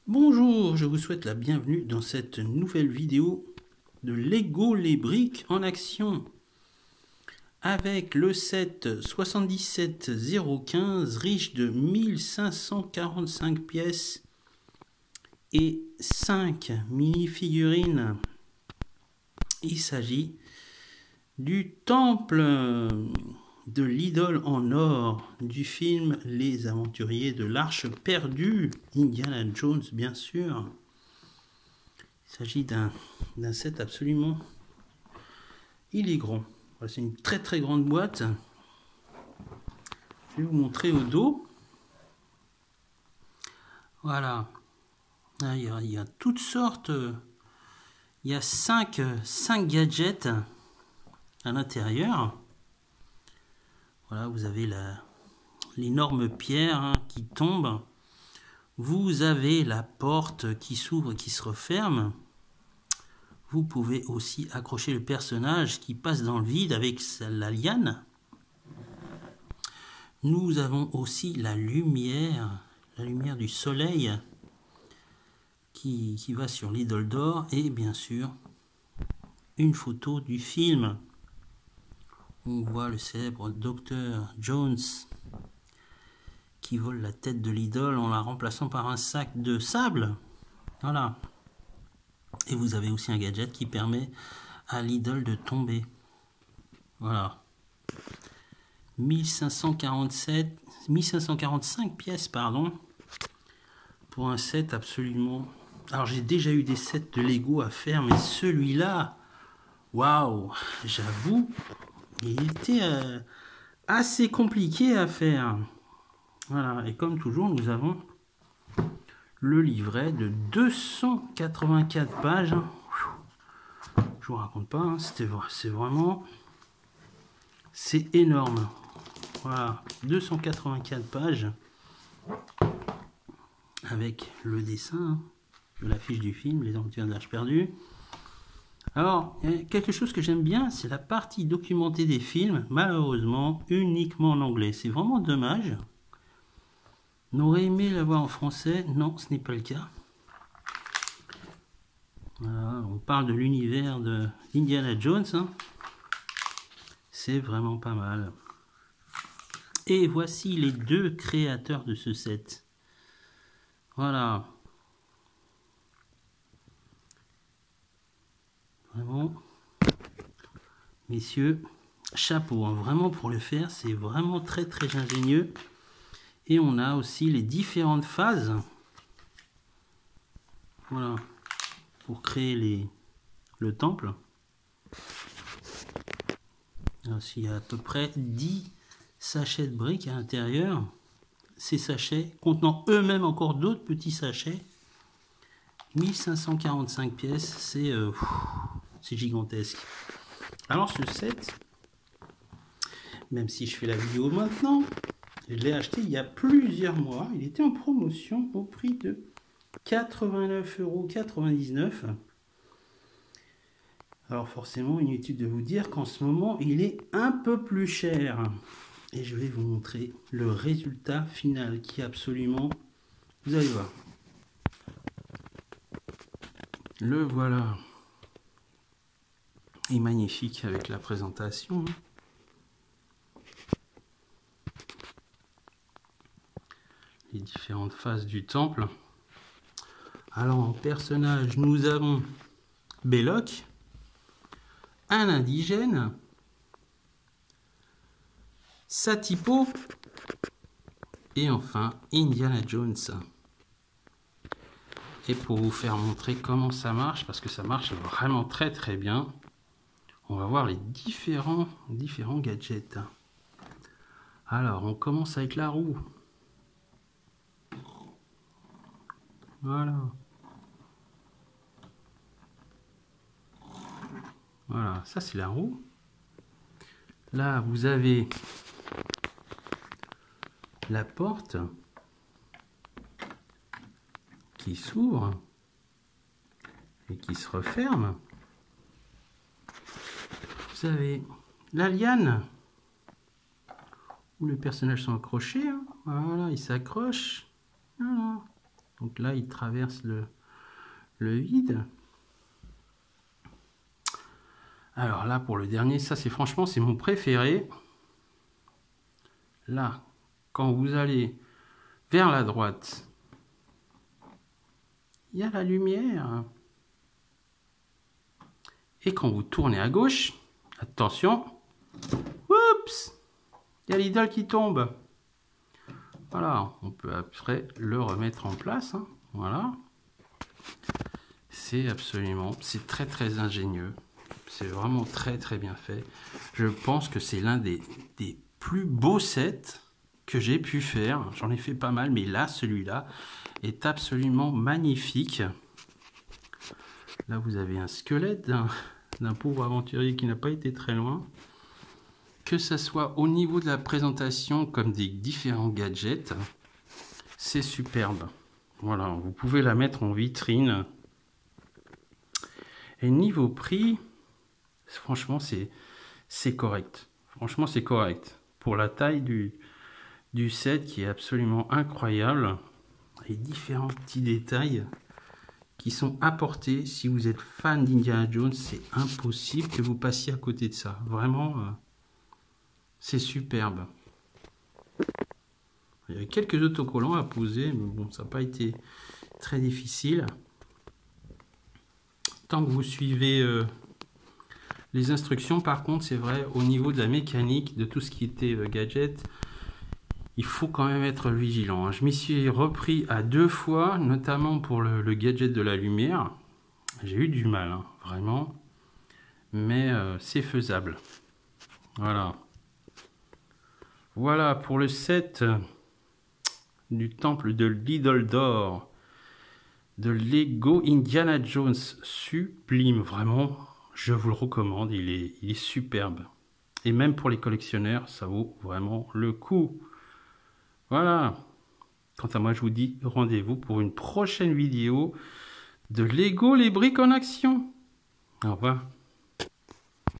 Bonjour, je vous souhaite la bienvenue dans cette nouvelle vidéo de Lego les briques en action avec le set 77015 riche de 1545 pièces et 5 mini-figurines. Il s'agit du temple de l'idole en or du film Les Aventuriers de l'Arche perdue, Indiana Jones bien sûr. Il s'agit d'un set absolument... Il est grand. C'est une très très grande boîte. Je vais vous montrer au dos. Voilà. Il y a toutes sortes. Il y a 5 gadgets à l'intérieur. Voilà, vous avez l'énorme pierre qui tombe. Vous avez la porte qui s'ouvre et qui se referme. Vous pouvez aussi accrocher le personnage qui passe dans le vide avec la liane. Nous avons aussi la lumière du soleil qui va sur l'idole d'or et bien sûr une photo du film. On voit le célèbre Dr Jones qui vole la tête de l'idole en la remplaçant par un sac de sable. Voilà. Et vous avez aussi un gadget qui permet à l'idole de tomber. Voilà. 1545 pièces, pardon, pour un set absolument... Alors j'ai déjà eu des sets de Lego à faire, mais celui-là, waouh, j'avoue, il était assez compliqué à faire. Voilà, et comme toujours, nous avons le livret de 284 pages. Je vous raconte pas, hein, c'est vraiment... C'est énorme. Voilà, 284 pages avec le dessin de l'affiche du film, Les Aventures de l'Arche perdue. Alors, quelque chose que j'aime bien, c'est la partie documentée des films, malheureusement uniquement en anglais. C'est vraiment dommage. On aurait aimé l'avoir en français, non, ce n'est pas le cas. Voilà, on parle de l'univers d'Indiana Jones. Hein. C'est vraiment pas mal. Et voici les deux créateurs de ce set. Voilà. Vraiment, messieurs, chapeau. Hein. Vraiment pour le faire, c'est vraiment très très ingénieux. Et on a aussi les différentes phases. Voilà. Pour créer le temple. Il y a à peu près 10 sachets de briques à l'intérieur. Ces sachets contenant eux-mêmes encore d'autres petits sachets. 1545 pièces, c'est gigantesque. Alors ce set, même si je fais la vidéo maintenant, je l'ai acheté il y a plusieurs mois. Il était en promotion au prix de 89,99 €. Alors forcément, inutile de vous dire qu'en ce moment, il est un peu plus cher. Et je vais vous montrer le résultat final qui est absolument... Vous allez voir. Le voilà. Il est magnifique avec la présentation. Les différentes phases du temple. Alors en personnage, nous avons Belloc, un indigène, Satipo et enfin Indiana Jones. Et pour vous faire montrer comment ça marche, parce que ça marche vraiment très très bien, on va voir les différents gadgets. Alors on commence avec la roue. Voilà. Voilà, ça c'est la roue. Là vous avez la porte qui s'ouvre et qui se referme. Vous avez la liane où les personnages sont accrochés. Hein. Voilà, ils s'accrochent. Voilà. Donc Donc là, il traverse le vide. Alors là, pour le dernier, ça c'est franchement, c'est mon préféré. Là, quand vous allez vers la droite, il y a la lumière. Et quand vous tournez à gauche, attention, oups, il y a l'idole qui tombe. Voilà, on peut après le remettre en place. Hein. Voilà. C'est absolument, c'est très très ingénieux. C'est vraiment très très bien fait. Je pense que c'est l'un des plus beaux sets que j'ai pu faire. J'en ai fait pas mal, mais là, celui-là est absolument magnifique. Là, vous avez un squelette d'un pauvre aventurier qui n'a pas été très loin. Que ce soit au niveau de la présentation comme des différents gadgets, c'est superbe. Voilà, vous pouvez la mettre en vitrine. Et niveau prix, franchement, c'est correct. Franchement, c'est correct. Pour la taille du set qui est absolument incroyable. Et différents petits détails qui sont apportés. Si vous êtes fan d'Indiana Jones, c'est impossible que vous passiez à côté de ça. Vraiment, c'est superbe. Il y a quelques autocollants à poser, mais bon, ça n'a pas été très difficile. Tant que vous suivez les instructions, par contre, c'est vrai, au niveau de la mécanique, de tout ce qui était gadget, il faut quand même être vigilant. Je m'y suis repris à 2 fois, notamment pour le gadget de la lumière. J'ai eu du mal, hein, vraiment. Mais c'est faisable. Voilà. Voilà pour le set du temple de l'idole d'or de Lego Indiana Jones sublime. Vraiment, je vous le recommande. Il est superbe. Et même pour les collectionneurs, ça vaut vraiment le coup. Voilà. Quant à moi, je vous dis rendez-vous pour une prochaine vidéo de Lego les briques en action. Au revoir.